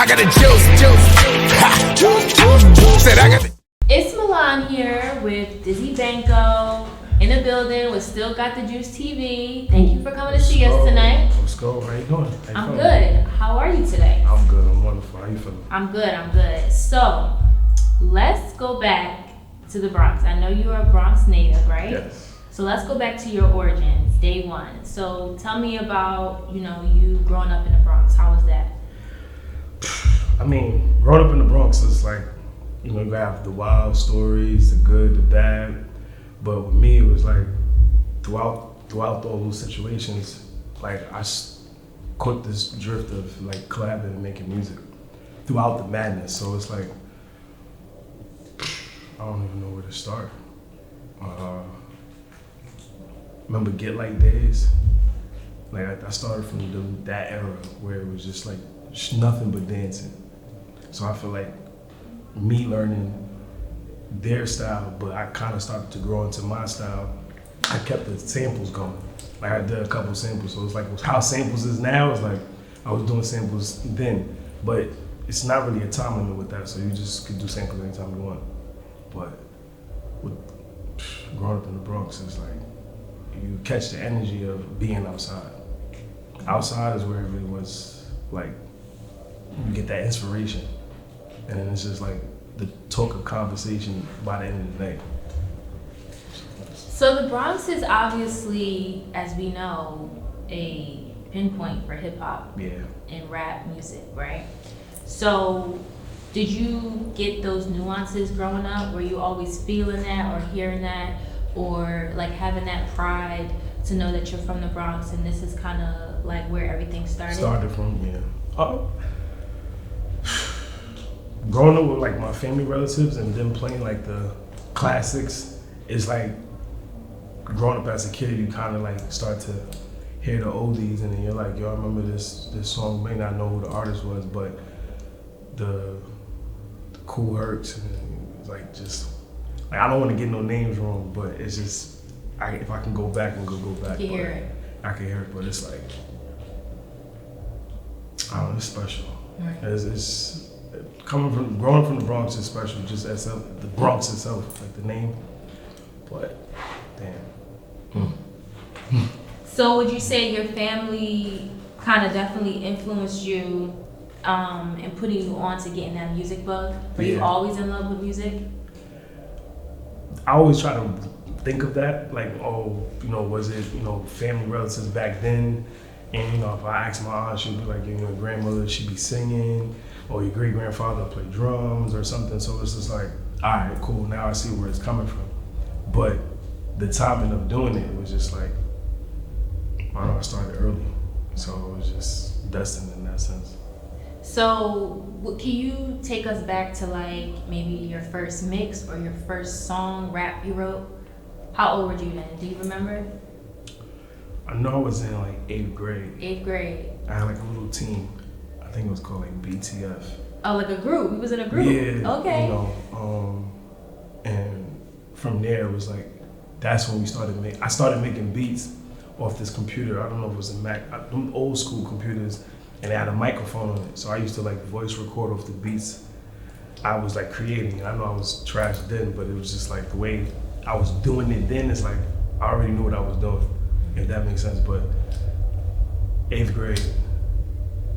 got the juice. Ha. Said I got the. It's Milan here with Dizzy Banko in the building with Still Got the Juice TV. Thank you for coming to see us tonight. Let's go. How you doing? I'm good. How are you today? I'm good. I'm wonderful. How you feeling? I'm good. So, let's go back to the Bronx. I know you're a Bronx native, right? Yes. So let's go back to your origins, day one. So tell me about, you growing up in the Bronx. How was that? I mean, growing up in the Bronx is like, you have the wild stories, the good, the bad. But with me, it was like throughout all those situations, like caught this drift of like collabing and making music throughout the madness. So it's like, I don't even know where to start. Remember Get Like days? Like I started from that era where it was just like nothing but dancing. So I feel like me learning their style, but I kind of started to grow into my style. I kept the samples going. Like I did a couple samples, so it's like how samples is now. It's like I was doing samples then, but it's not really a time limit with that. So you just could do samples anytime you want. But with growing up in the Bronx, it's like you catch the energy of being outside. Outside is where it really was like you get that inspiration, and then it's just like the talk of conversation by the end of the day. So the Bronx is obviously, as we know, a pinpoint for hip hop and rap music, right? So did you get those nuances growing up? Were you always feeling that or hearing that, or like having that pride to know that you're from the Bronx and this is kind of like where everything started? Started from, growing up with like my family relatives and them playing like the classics is like growing up as a kid, you kind of like start to hear the oldies and then you're like, yo, I remember this song. You may not know who the artist was, but the Cool Hercs, and it's like just like I don't want to get no names wrong, but it's just if I can go back and go back, You can hear it. I can hear it, but it's like I don't know, it's special. Right. It's growing from the Bronx is special, just as the Bronx itself, like the name. But damn. So would you say your family kind of definitely influenced you in putting you on to getting that music bug? Were you always in love with music? I always try to think of that, like, was it, family relatives back then? And, if I asked my aunt, she'd be like, your grandmother, she'd be singing, or your great-grandfather played drums or something. So it's just like, all right, cool, now I see where it's coming from. But the timing of doing it was just like, I don't know, I started early. So it was just destined in that sense. So can you take us back to like maybe your first mix or your first song, rap you wrote? How old were you then? Do you remember? I know I was in like 8th grade. 8th grade. I had like a little team. I think it was called like BTF. Oh, like a group? You was in a group? Yeah. Okay. And from there it was like, that's when I started making beats off this computer. I don't know if it was a Mac, them old school computers, and they had a microphone on it. So I used to like voice record off the beats I was like creating. And I know I was trash then, but it was just like the way I was doing it then, it's like I already knew what I was doing, if that makes sense. But 8th grade,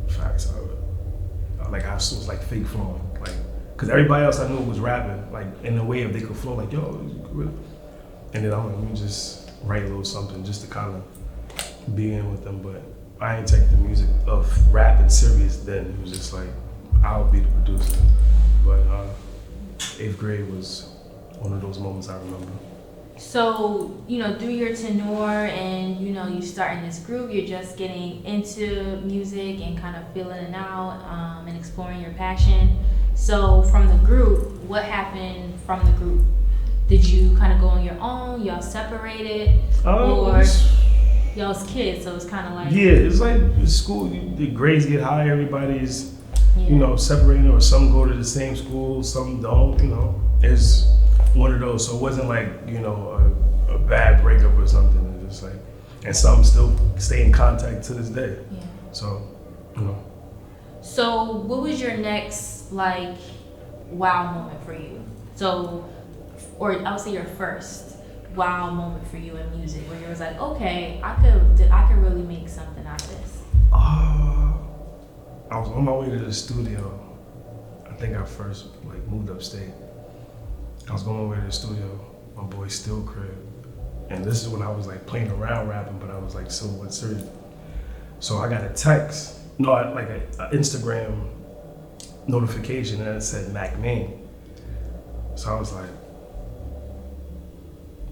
facts, I was like fake flowing, like, cause everybody else I knew was rapping, like in a way if they could flow, like, yo, and then I'm like, let me just write a little something just to kind of be in with them. But I ain't take the music of rapping serious then. It was just like, I'll be the producer. But 8th grade was one of those moments I remember. So, through your tenure and, you start in this group, you're just getting into music and kind of feeling it out and exploring your passion. So from the group, what happened from the group? Did you kind of go on your own? Y'all separated? Or y'all's kids, so it's kind of like... Yeah, it's like school, the grades get high, everybody's, separated, or some go to the same school, some don't, It's one of those, so it wasn't like, a bad breakup or something. It's just like, and some still stay in contact to this day. Yeah. So, So, what was your next like wow moment for you? So, or I would say your first wow moment for you in music, where you was like, okay, I could really make something out of this. I was on my way to the studio. I think I first like moved upstate. I was going my way to the studio. My boy Still crib, and this is when I was like playing around rapping, but I was like somewhat serious. So I got a text, no, like an Instagram notification that said Mac Main. So I was like,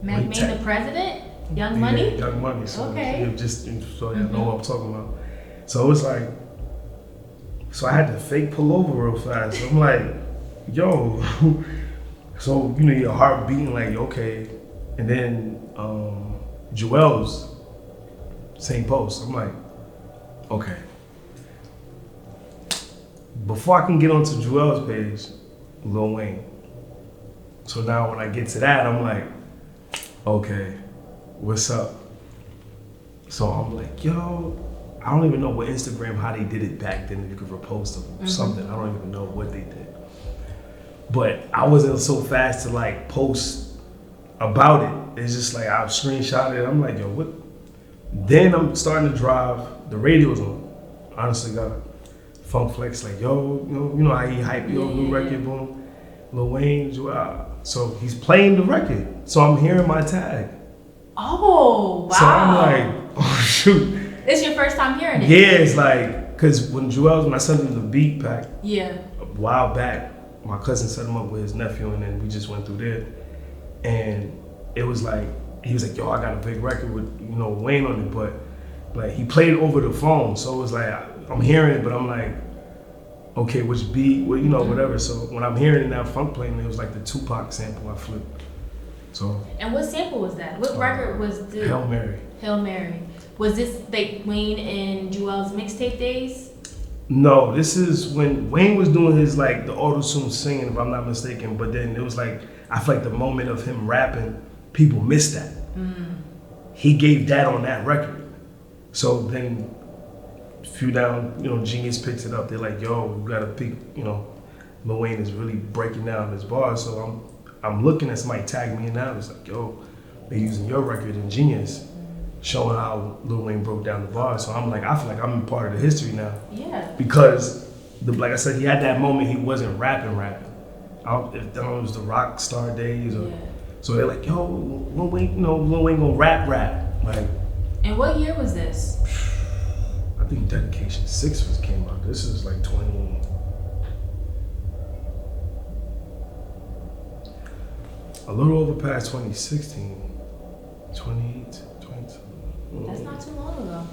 Mac Main, the president, Young Money. Yeah, Young Money. So okay. Just so you know what I'm talking about. So it was like, so I had to fake pull over real fast. So I'm like, yo. So you know your heart beating like okay, and then Joel's same post. I'm like, okay. Before I can get onto Joel's page, Lil Wayne. So now when I get to that, I'm like, okay, what's up? So I'm like, yo, I don't even know what Instagram, how they did it back then. If you could repost something, I don't even know what they did. But I wasn't so fast to like post about it. It's just like I screenshot it. I'm like, yo, what? Then I'm starting to drive. The radio's on. Honestly, God, Funk Flex like, yo, you know how he hype yo new record, boom, Lil Wayne, Joel. So he's playing the record. So I'm hearing my tag. Oh wow! So I'm like, oh shoot. It's your first time hearing it. Yeah, it's like, cause when I sent him the beat pack. Yeah. A while back. My cousin set him up with his nephew, and then we just went through there. And it was like, he was like, yo, I got a big record with, Wayne on it, but like he played it over the phone. So it was like, I'm hearing it, but I'm like, okay, which beat, whatever. So when I'm hearing it now, Funk playing, it was like the Tupac sample I flipped. So. And what sample was that? What record was this? Hail Mary. Hail Mary. Was this like Wayne and Joel's mixtape days? No, this is when Wayne was doing his like the auto-tune singing, if I'm not mistaken. But then it was like, I feel like the moment of him rapping, people missed that. He gave that on that record. So then, a few down, Genius picks it up. They're like, yo, you gotta pick, Lil Wayne is really breaking down his bars. So I'm looking at somebody tag me in now. It's like, yo, they're using your record in Genius, showing how Lil Wayne broke down the bars. So I'm like, I feel like I'm a part of the history now. Yeah. Because, like I said, he had that moment he wasn't rapping. I don't know if it was the rock star days or. Yeah. So they're like, yo, Lil Wayne, Lil Wayne gonna rap. Like. And what year was this? I think Dedication 6 came out. This is like 20. A little over past 2016. 28, 22. That's not too long ago.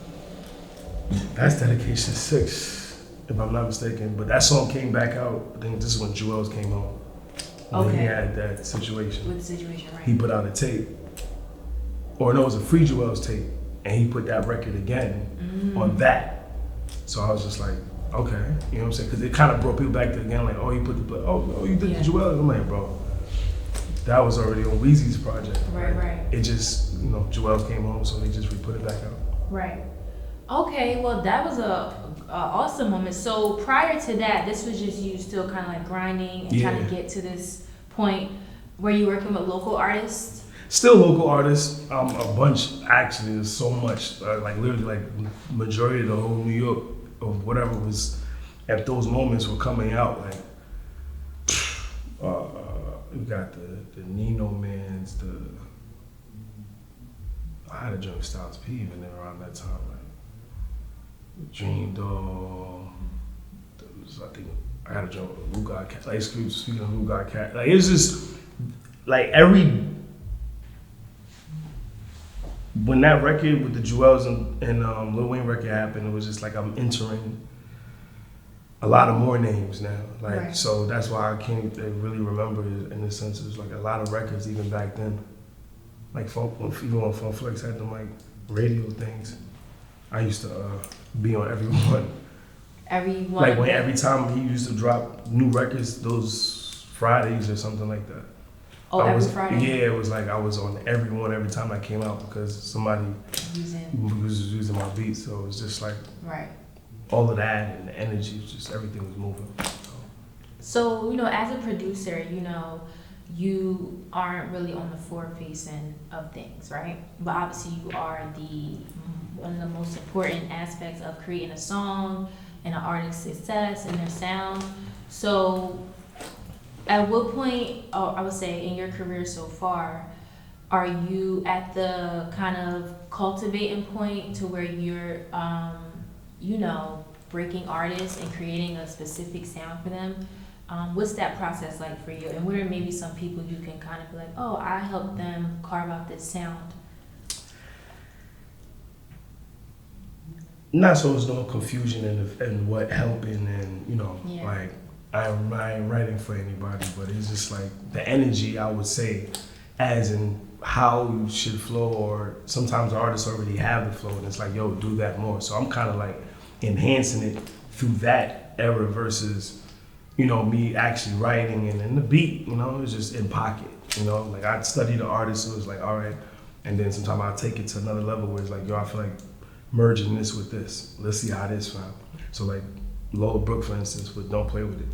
That's Dedication 6, if I'm not mistaken. But that song came back out. I think this is when Joel's came home. Okay. He had that situation. With the situation, right. He put out a tape. Or no, it was a Free Joel's tape. And he put that record again on that. So I was just like, okay. You know what I'm saying? Because it kind of brought people back to again, like, oh, you put you did the Joel. I'm like, bro, that was already on Weezy's project. Right. It just, Joel came home, so they just re-put it back out. Right. Okay, well, that was a awesome moment. So prior to that, this was just you still kind of like grinding and trying to get to this point. Were you working with local artists? Still local artists, a bunch actually. There's so much, like literally, like majority of the whole New York of whatever was at those moments were coming out. Like, we got the Nino Mans, I had a joint with Styles P even there around that time, like Dream Doll. I think I had a joint with Lou God Cat. Like, speaking of Lou God Cat, like it was just like when that record with the Joels and Lil Wayne record happened, it was just like I'm entering a lot of more names now. Like, so that's why I can't really remember it in the sense it's like a lot of records even back then. Like even when Funk Flex had them like radio things, I used to be on every one. Like when every time he used to drop new records, those Fridays or something like that. Oh, every Friday? Yeah, it was like I was on every one every time I came out because somebody was using my beats. So it was just like, all of that and the energy, just everything was moving. So, as a producer, you aren't really on the forefacing of things, right? But obviously you are one of the most important aspects of creating a song and an artist's success and their sound. So at what point, I would say in your career so far, are you at the kind of cultivating point to where you're, breaking artists and creating a specific sound for them? What's that process like for you? And what are maybe some people you can kind of be like, oh, I helped them carve out this sound? Not so there's no confusion in what helping and, Yeah. like, I ain't writing for anybody, but it's just like the energy, I would say, as in how you should flow, or sometimes artists already have the flow and it's like, yo, do that more. So I'm kind of like enhancing it through that era versus, me actually writing and then the beat, it's just in pocket, like I'd study the artist, so it's like, all right. And then sometimes I'll take it to another level where it's like, yo, I feel like merging this with this. Let's see how this sounds. So like Lola Brooke, for instance, with Don't Play With It.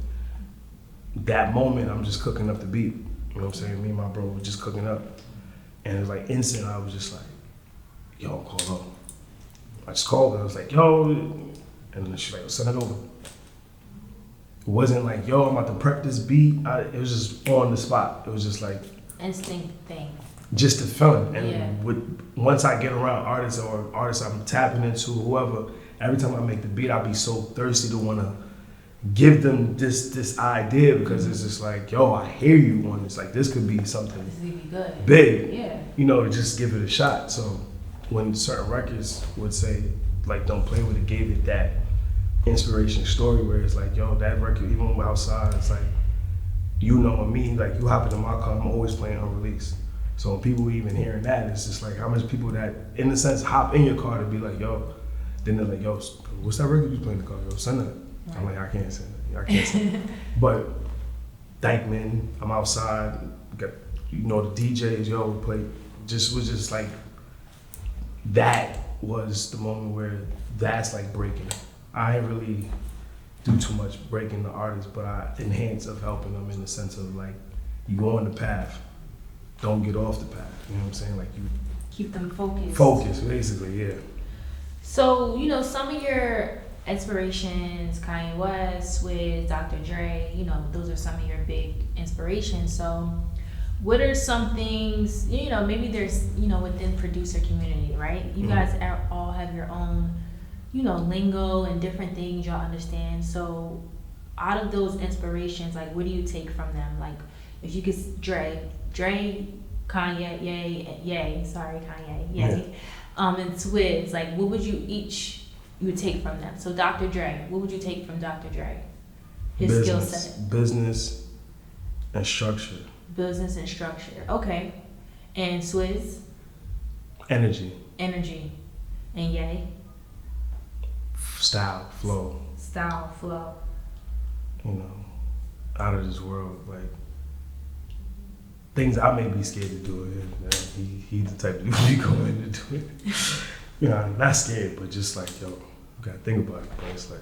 That moment, I'm just cooking up the beat. You know what I'm saying? Me and my bro were just cooking up. And it was like instant, I was just like, yo, call her. I just called her, I was like, yo. And then she's like, send it over. It wasn't like, yo, I'm about to prep this beat. It was just on the spot. It was just like Instinct thing. just the feeling. And Yeah. Once I get around artists or artists I'm tapping into, whoever, every time I make the beat, I'll be so thirsty to want to give them this idea, because it's just like, yo, I hear you on this. Like, this could be something This would be good. big. Yeah. To just give it a shot. So when certain records would say, like, Don't Play With It, gave it that inspiration story where it's like, yo, that record, even when outside, it's like, me, like, you hop into my car, I'm always playing unreleased. So when people even hearing that, it's just like how much people that, in a sense, hop in your car to be like, yo, then they're like, yo, what's that record you playing in the car? Yo, send that. Right. I'm like, I can't send it. I can't send it. But Dykeman, I'm outside, got, the DJs, yo, play, was just like, that was the moment where that's like breaking. I ain't really do too much breaking the artist, but I enhance of helping them in the sense of like, you go on the path, don't get off the path. You know what I'm saying? Like, you Keep them focused. focus, basically, yeah. So, some of your inspirations, Kanye West, with Dr. Dre, those are some of your big inspirations. So what are some things, maybe there's, within producer community, right? You guys all have your own, lingo and different things y'all understand. So out of those inspirations, like, what do you take from them? Like, if you could, Dre, Kanye, Kanye, yay. And Swizz, like, what would you would take from them? So Dr. Dre, what would you take from Dr. Dre? His skill set. Business and structure. Business and structure. Okay. And Swizz? Energy. Energy. And Yay? Style, flow. Style, flow. Out of this world, like, things I may be scared to do it. He's the type of dude be going to do it. I'm not scared, but just like, yo, you gotta think about it. But it's like,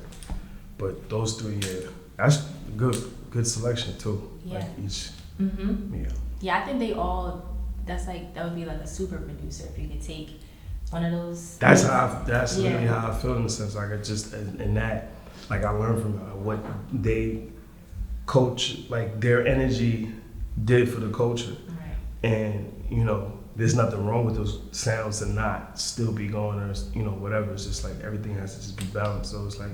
but those three, yeah, that's good selection too. Yeah. Like each, Mm-hmm. yeah. Yeah, I think that would be like a super producer if you could take one of those. That's really how I feel, in the sense, like, I just, in that, like, I learned from what they coach, like, their energy did for the culture. Right. And, there's nothing wrong with those sounds to not still be going, or, whatever. It's just like everything has to just be balanced. So it's like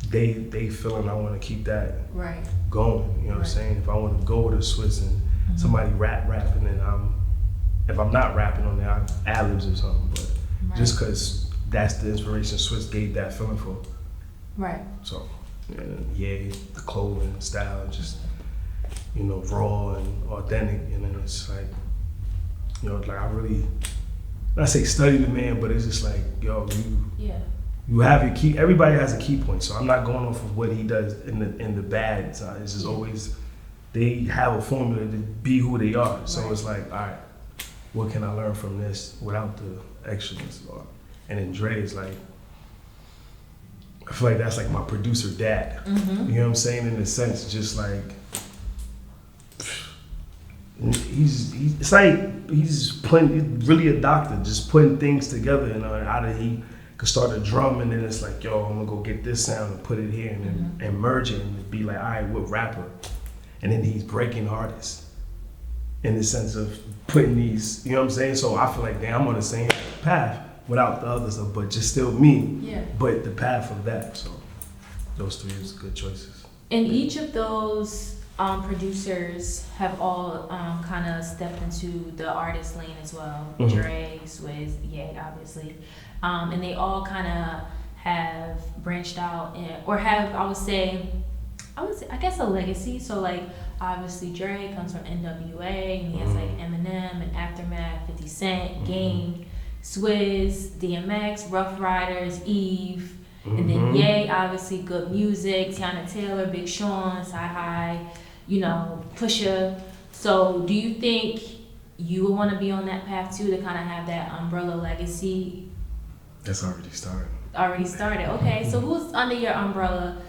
they feeling I want to keep that Right. going. You know what I'm saying? If I want to go with a Swiss and somebody rap, and then if I'm not rapping on there, I ad-libs or something. But just because that's the inspiration Swiss gave that feeling for. Right. So, the clothing, style, just, raw and authentic. And then it's like, like, I really, not say study the man, but it's just like, yo, you have your key. Everybody has a key point. So I'm not going off of what he does in the bad side. It's just always, they have a formula to be who they are. So it's like, all right, what can I learn from this without the extras? And then Dre is like, I feel like that's like my producer dad. Mm-hmm. You know what I'm saying? In a sense, just like it's like he's putting really a doctor, just putting things together and how did he could start a drum and then it's like, yo, I'm gonna go get this sound and put it here and then and merge it and be like, all right, what rapper? And then he's breaking artists in the sense of putting these, you know what I'm saying? So I feel like, damn, I'm on the same path without the other stuff, but just still me. Yeah. But the path of that. So those three is good choices. And each of those producers have all kind of stepped into the artist lane as well. Mhm. Dre, Swizz, Ye, obviously. And they all kind of have branched out or have, I would say, I guess a legacy. So like, obviously Dre comes from NWA and he has like Eminem and Aftermath, 50 Cent, Game, Swizz, DMX, Rough Riders, Eve. And then Ye, obviously good music, Tiana Taylor, Big Sean, Sci-Hi, you know, Pusha. So do you think you would want to be on that path too, to kind of have that umbrella legacy? That's already started. Already started. Okay, so who's under your umbrella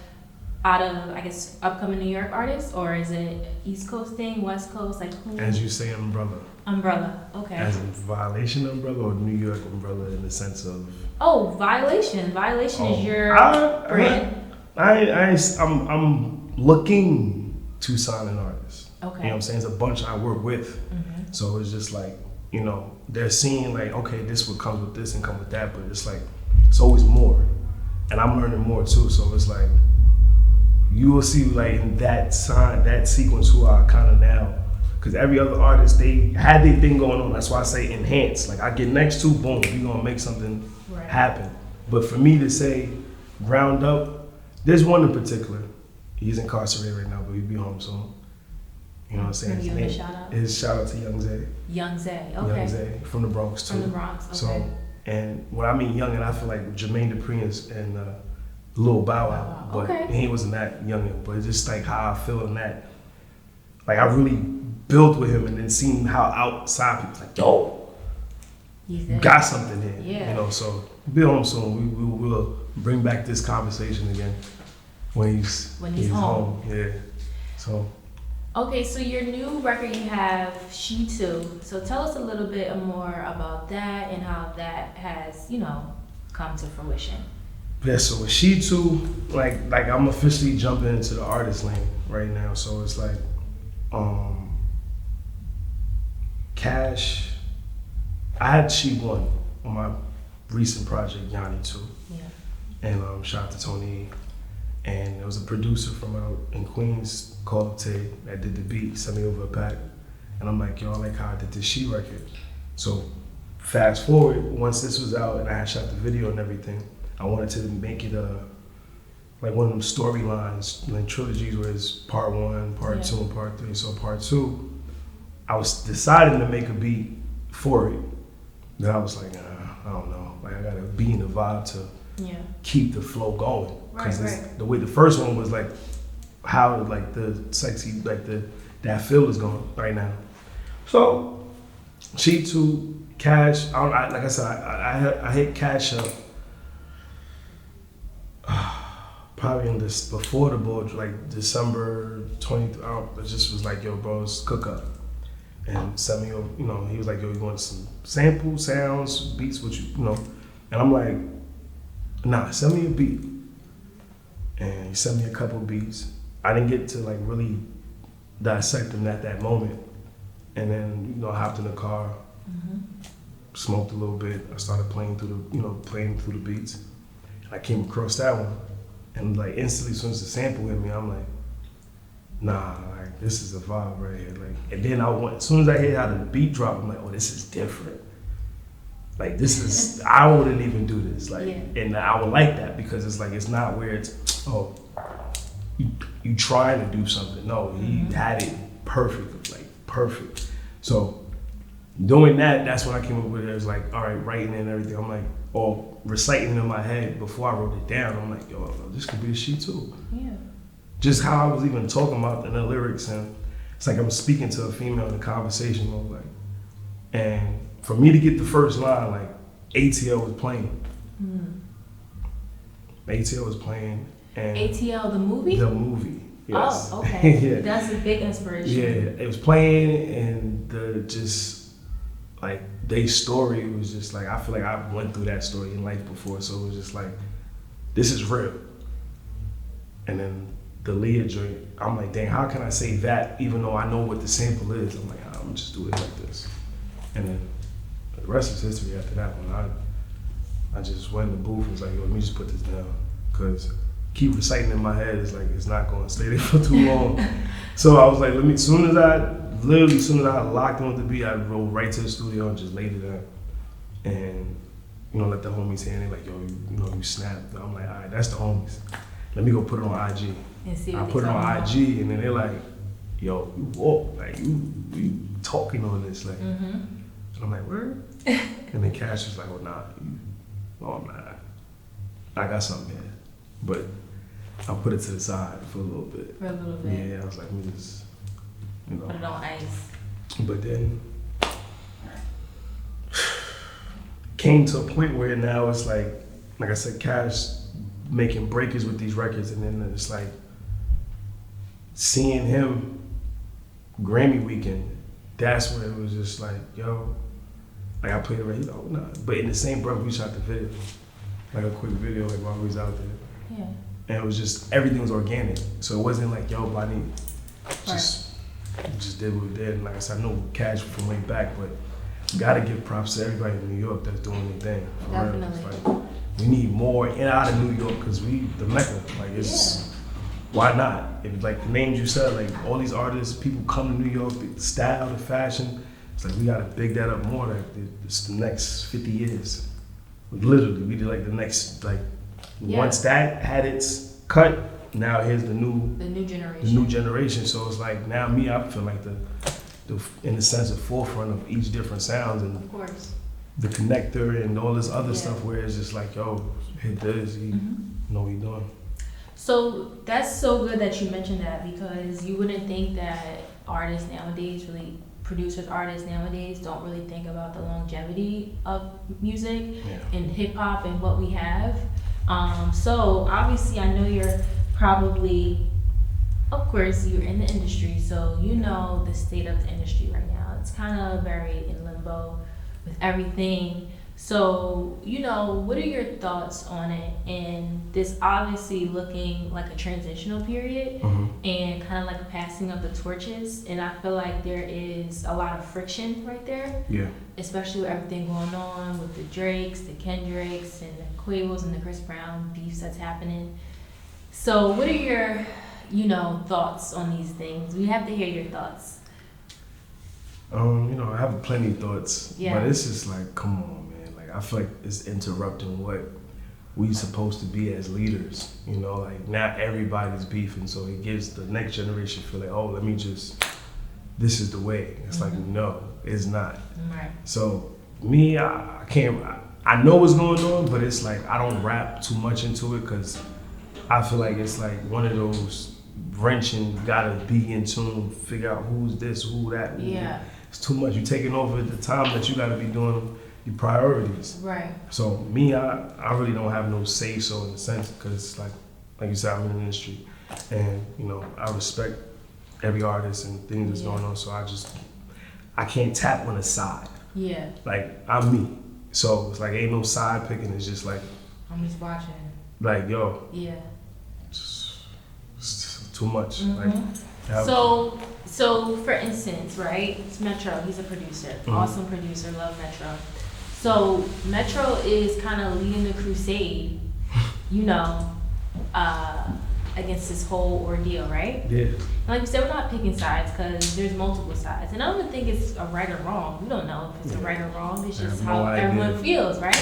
out of, I guess, upcoming New York artists? Or is it East Coast thing, West Coast? Like who? As you say, umbrella. Umbrella, okay. As in Violation umbrella or New York umbrella in the sense of... Oh, Violation. Violation is your brand. I'm looking to sign an artist. Okay. You know what I'm saying? It's a bunch I work with. So it's just like, you know, they're seeing like, okay, this would come with this and come with that, but it's like, it's always more. And I'm learning more too, so it's like, you will see like in that sequence who are kind of now, because every other artist, they had their thing going on. That's why I say enhance. Like I get next to, boom, we gonna make something happen. But for me to say ground up, there's one in particular. He's incarcerated right now, but he'll be home soon. You know what I'm saying? Give him a shout out. His shout out to Young Zay. Young Zay, okay. Young Zay from the Bronx too. From the Bronx, okay. So, and when I mean young, and I feel like Jermaine Dupri and Lil Bow Wow, but he wasn't that young, but it's just like how I feel in that. Like I really built with him and then seeing how outside people's like, yo, you got something here. Yeah. You know, so be home soon. We will bring back this conversation again when he's home. Yeah. So. Okay, so your new record you have, She Too. So tell us a little bit more about that and how that has, you know, come to fruition. Yeah, so with She Too, like I'm officially jumping into the artist lane right now. So it's like, Cash. I had She One on my recent project, Yanni too. Yeah. And shout out to Tony. And there was a producer from out in Queens called Tay that did the beat, sent me over a pack. And I'm like, yo, I like how I did this She record. So fast forward, once this was out and I had shot the video and everything, I wanted to make it like one of them storylines, like trilogies where it's part one, part two, and part three. So part two, I was deciding to make a beat for it. Then I was like, I don't know. Like I gotta be in the vibe to keep the flow going. Because the way the first one was like how like the sexy, like that feel is going right now. So She Too, Cash, like I said, I hit Cash up probably in this before the board, like December 20th. It just was like, yo, bro, let's cook up. And sent me, you know, he was like, yo, you want some sample sounds, beats, what you know? And I'm like, nah, send me a beat. And he sent me a couple beats. I didn't get to like really dissect them at that moment. And then, you know, I hopped in the car, smoked a little bit. I started playing through the beats. And I came across that one. And like instantly, as soon as the sample hit me, I'm like, nah, like this is a vibe right here. Like, and then as soon as I hear how the beat drop, I'm like, oh, this is different. Like this is, I wouldn't even do this. Like, and I would like that because it's like, it's not where it's, oh, you trying to do something. No, he had it perfect, like perfect. So doing that, that's when I came up with it. It was like, all right, writing and everything. I'm like, or reciting in my head before I wrote it down. I'm like, yo, this could be a She Too. Yeah. Just how I was even talking about in the lyrics, and it's like I'm speaking to a female in a conversation mode, like, and for me to get the first line, like ATL was playing. ATL was playing. And ATL, the movie? The movie. Yes. Oh, okay. Yeah. That's a big inspiration. Yeah, it was playing, and their story was just like, I feel like I went through that story in life before, so it was just like, this is real. And then the Leah joint, I'm like, dang, how can I say that even though I know what the sample is? I'm like, I'm gonna just do it like this. And then the rest is history after that one. I just went in the booth and was like, yo, let me just put this down. Cause keep reciting in my head, it's like, it's not gonna stay there for too long. So I was like, as soon as I locked in with the beat, I rolled right to the studio and just laid it down. And, let the homies hear it, like, yo, you snapped. I'm like, all right, that's the homies. Let me go put it on IG. And see I what put it they on talking about. IG, and then they're like, yo, you walk, like, you talking on this, like. And I'm like, word? And then Cash was like, oh, nah, I'm not. I got something here. But I put it to the side for a little bit. For a little bit. Yeah, I was like, let me just, Put it on ice. But then came to a point where now it's like I said, Cash making breakers with these records, and then it's like seeing him Grammy weekend. That's when it was just like, yo, like I played it right, nah. But in the same breath, we shot the video, like a quick video, like while we was out there. Yeah. And it was just, everything was organic. So it wasn't like, yo, buddy, just did what we did. And like I said, I know Cash from way back, but gotta give props to everybody in New York that's doing their thing. For Definitely. real. It's like, we need more in and out of New York, because we the Mecca. Like, it's, why not? If like the names you said, like all these artists, people come to New York, the style, the fashion, it's like we gotta big that up more. Like it's the next 50 years. Literally, we did like the next, like, once that had its cut, now here's the new generation. So it's like, now I feel like the in the sense of forefront of each different sounds, and Of course. the connector and all this other stuff where it's just like, yo, hit this, you know what you're doing. So that's so good that you mentioned that, because you wouldn't think that artists nowadays, artists nowadays don't really think about the longevity of music and hip hop and what we have. So obviously I know you're probably, of course, you're in the industry, so you know the state of the industry right now. It's kind of very in limbo with everything. So, what are your thoughts on it? And this obviously looking like a transitional period and kind of like a passing of the torches. And I feel like there is a lot of friction right there. Yeah. Especially with everything going on with the Drakes, the Kendricks, and the Quavos and the Chris Brown beefs that's happening. So what are your, thoughts on these things? We have to hear your thoughts. I have plenty of thoughts, Yeah. but it's just like, come on, man. Like, I feel like it's interrupting what we supposed to be as leaders. Like, not everybody's beefing, so it gives the next generation feel like, oh, this is the way. It's like, no, it's not. Right. So me, I can't. I know what's going on, but it's like I don't rap too much into it, because I feel like it's like one of those wrenching, gotta be in tune, figure out who's this, who that. Yeah. It's too much. You're taking over the time that you gotta be doing your priorities. Right. So me, I really don't have no say so in the sense, because like you said, I'm in the industry, and I respect every artist and things that's going on. So I can't tap on the side. Yeah. Like, I'm me. So it's like ain't no side picking. It's just like I'm just watching. like, yo, Yeah. it's too much. Like, So for instance, right? It's Metro. He's a producer. Awesome producer. Love Metro. So Metro is kind of leading the crusade, against this whole ordeal, right? Yeah. And like you said, we're not picking sides because there's multiple sides. And I don't even think it's a right or wrong. We don't know if it's a right or wrong. It's just how everyone feels, right?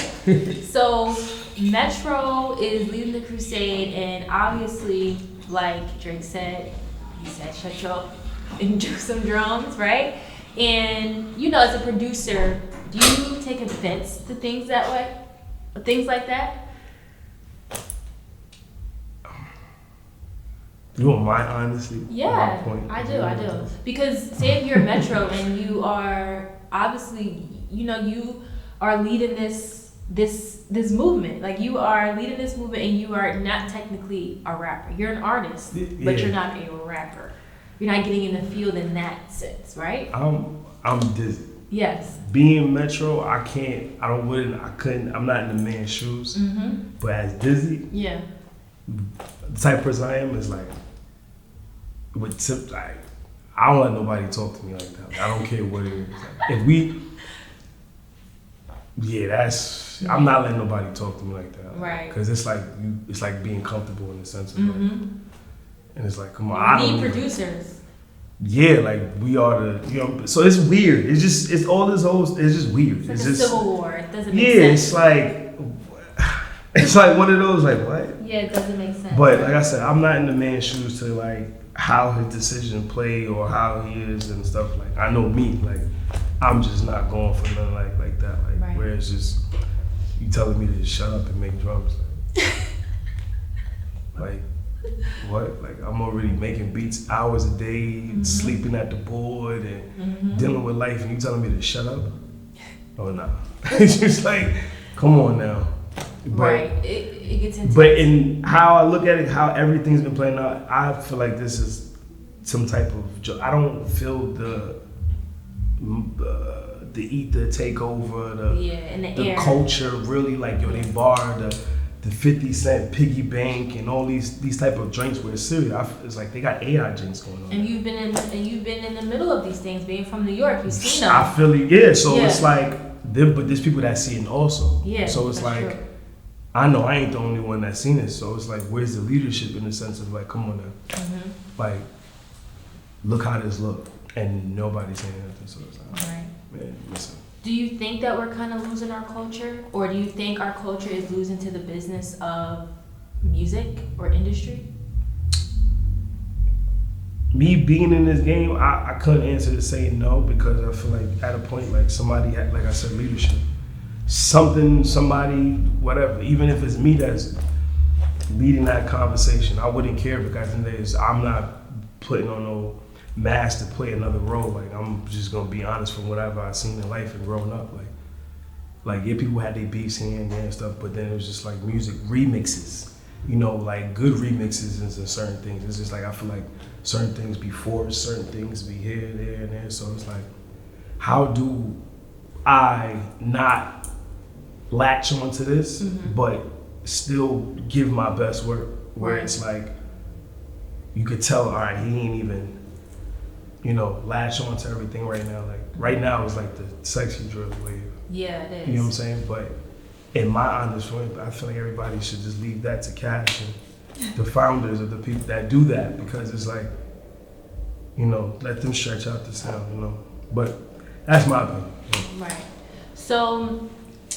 So Metro is leading the crusade, and obviously, like Drake said, he said, shut up and do some drums, right? And, as a producer, do you take offense to things that way? Things like that? You want my honesty? Yeah, My point? I do. Because say if you're Metro and you are obviously, you are leading this this movement. Like you are leading this movement, and you are not technically a rapper. You're an artist, but you're not a rapper. You're not getting in the field in that sense, right? I'm dizzy. Yes. Being Metro, I couldn't. I'm not in the man's shoes. Mm-hmm. But as Dizzy, Yeah. the type of person I am is like, I don't let nobody talk to me like that. I don't care what it is. I'm not letting nobody talk to me like that. Right. Because it's like being comfortable in the sense of like, Mm-hmm. and it's like, come on, We need producers. Yeah, like we are the, so it's weird. It's just weird. It's like a civil war. It doesn't make sense. It's like one of those, like, what? Yeah, it doesn't make sense. But like I said, I'm not in the man's shoes to like how his decision play or how he is and stuff. Like, I know me, like, I'm just not going for nothing like that. Like, Right. where it's just, you telling me to just shut up and make drums. Like, what? Like, I'm already making beats hours a day, sleeping at the board and dealing with life, and you telling me to shut up? Oh, no. It's just like, come on now. But, right. It gets intense. But in how I look at it, how everything's been playing out, I feel like this is some type of. I don't feel the ether take over the air. culture really like they borrowed the 50 Cent piggy bank and all these type of drinks where it's serious. It's like they got AI drinks going on. And you've been in the middle of these things, being from New York. You've seen them. I feel it. Yeah. So it's like but there's people that see it also. Yeah. So it's like. True. I know I ain't the only one that's seen it, so it's like, where's the leadership in the sense of like, come on now, like, look how this look, and nobody's saying anything. So it's like, Right. Man, listen. Do you think that we're kind of losing our culture, or do you think our culture is losing to the business of music or industry? Me being in this game, I couldn't answer to say no because I feel like at a point like somebody had, like I said, leadership. Somebody, whatever, even if it's me that's leading that conversation, I wouldn't care because in the days I'm not putting on no mask to play another role. Like, I'm just gonna be honest from whatever I've seen in life and growing up. Like yeah, people had their beats here and there and stuff, but then it was just like music remixes, like good remixes into certain things. It's just like I feel like certain things be forced, certain things be here, there, and there. So it's like, how do I not latch onto this, but still give my best work? Where it's like, you could tell, all right, he ain't even, latch onto everything right now. Like right now it's like the sexy drill wave. Yeah, it is. You know what I'm saying? But in my honest point, I feel like everybody should just leave that to Cash and the founders of the people that do that, because it's like, let them stretch out the sound, But that's my opinion. Right. So,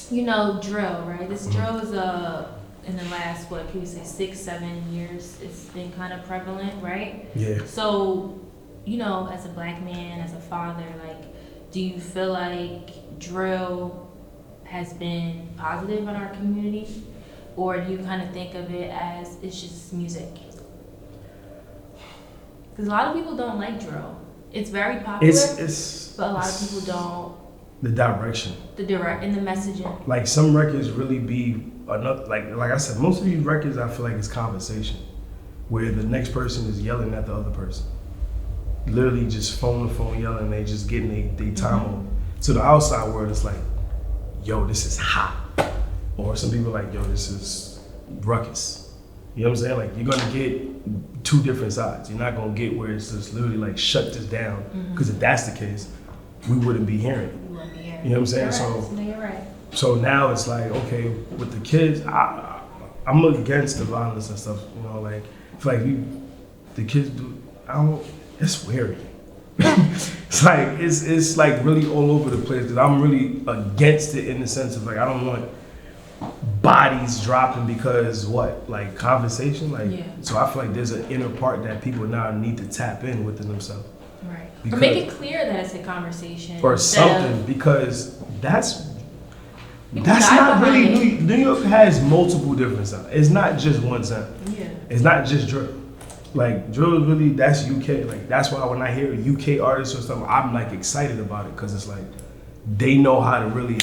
drill, right? This drill is in the last, can we say 6-7 years, it's been kind of prevalent, right? Yeah. So, as a black man, as a father, like, do you feel like drill has been positive in our community? Or do you kind of think of it as it's just music? Because a lot of people don't like drill. It's very popular, but a lot of people don't. The direction. And the messaging. Like some records really be enough. Like I said, most of these records I feel like it's conversation, where the next person is yelling at the other person, literally just phone to phone yelling. They just getting their time on. To the outside world, it's like, yo, this is hot, or some people are like, yo, this is ruckus. You know what I'm saying? Like, you're gonna get two different sides. You're not gonna get where it's just literally like shut this down. Because if that's the case, we wouldn't be hearing it. You know what I'm saying? You're right. So now it's like, okay, with the kids, I'm against the violence and stuff. Like, I feel like the kids do. It's weird. it's like really all over the place. Because I'm really against it in the sense of like, I don't want bodies dropping because what, like conversation, like. Yeah. So I feel like there's an inner part that people now need to tap in within themselves. Right. Because, or make it clear that it's a conversation. Or something, because that's not really, New York has multiple different sounds. It's not just one sound. Yeah. It's not just drill. Like, drill is really, that's UK. Like, that's why when I hear a UK artist or something, I'm like excited about it, because it's like, they know how to really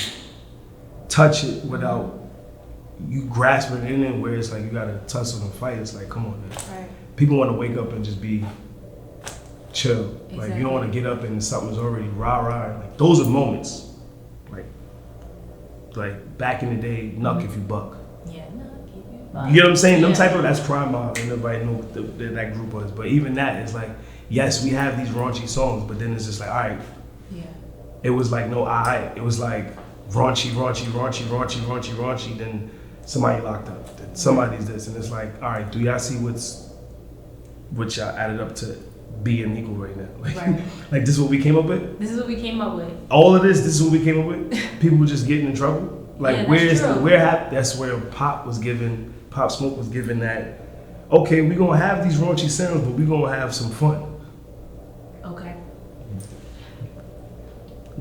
touch it without you grasping it in it, where it's like you gotta tussle and fight. It's like, come on, man. Right. People want to wake up and just be chill. Exactly. Like, you don't want to get up and something's already rah-rah. Like, those are moments. Like back in the day, Nuck if you buck. Yeah, no, keep it. You get what I'm saying? Them Yeah. type of, that's Prime Mob, and nobody knew what that group was. But even that is like, yes, we have these raunchy songs, but then it's just like, all right. Yeah. It was like, no, all right. It was like raunchy, then somebody locked up, then somebody's this, and it's like, all right, do y'all see what y'all added up to be an equal right now? Like, Right. like this is what we came up with? This is what we came up with. All of this is what we came up with? People were just getting in trouble? Like, Yeah, that's true. that's where Pop Smoke was given that, okay, we're gonna have these raunchy sounds, but we're gonna have some fun. Okay.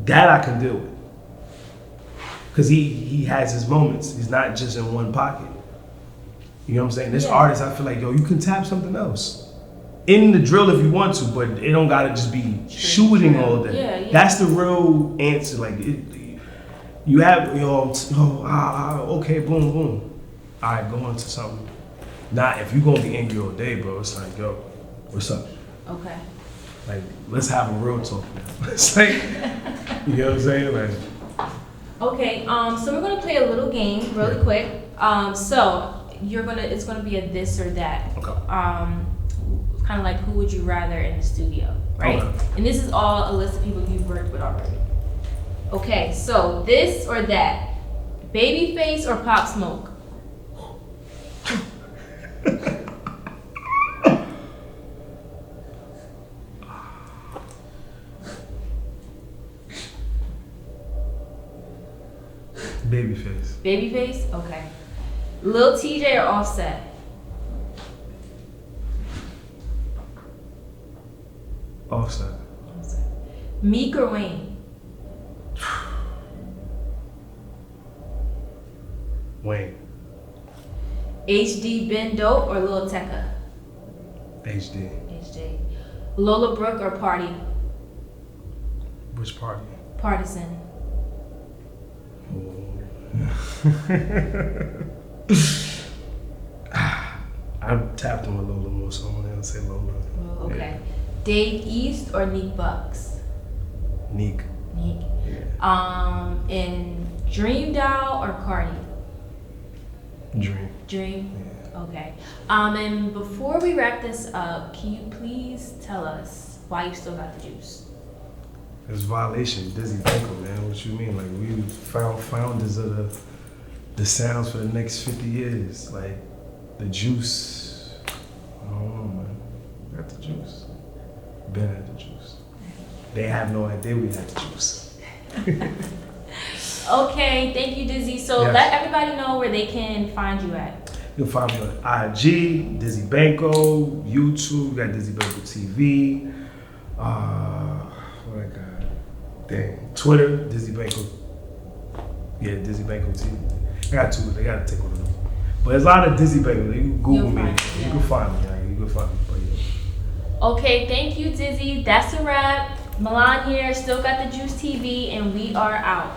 That I can deal with. Cause he has his moments. He's not just in one pocket. You know what I'm saying? This Yeah. artist, I feel like, yo, you can tap something else. In the drill if you want to, but it don't gotta just be shooting all day. Yeah, yeah. That's the real answer. Like, you have, okay, boom, boom. All right, go on to something. Nah, if you gonna be angry all day, bro, it's like, yo, what's up? Okay. Like, let's have a real talk now. It's like, you know what I'm saying? Like, Okay, so we're gonna play a little game really quick. So it's gonna be a this or that. okay. Kind of like who would you rather in the studio, right? Okay. And this is all a list of people you've worked with already. Okay, so this or that, Babyface or Pop Smoke? Babyface. Babyface, okay. Lil TJ or Offset? Offset. Meek or Wayne? Wayne. HD Ben Dope or Lil Tecca? HD. HD. Lola Brooke or Party? Which party? Partisan. I tapped him a little more, so I'm gonna say Lola. Oh, okay. Dave East or Neek Bucks? Neek. Neek. Yeah. In Dream Doll or Cardi? Dream. Dream. Yeah. Okay. And before we wrap this up, can you please tell us why you still got the juice? It's violation. Dizzy Banko, man. What you mean? Like, we founders of the sounds for the next 50 years. Like, the juice. I don't know, man. Got the juice. Ben had the juice. They have no idea we had the juice. Okay, thank you, Dizzy. So Yes. let everybody know where they can find you at. You can find me on IG, Dizzy Banko, YouTube, got Dizzy Banko TV. What I got? Dang. Twitter, Dizzy Banko. Yeah, Dizzy Banko TV. I got two, they gotta take one of them. But there's a lot of Dizzy Banko. You can Google You'll me. find it, You yeah. can find me. Like, you can find me. But yeah. Okay, thank you, Dizzy. That's a wrap. Milan here, still got the Juice TV, and we are out.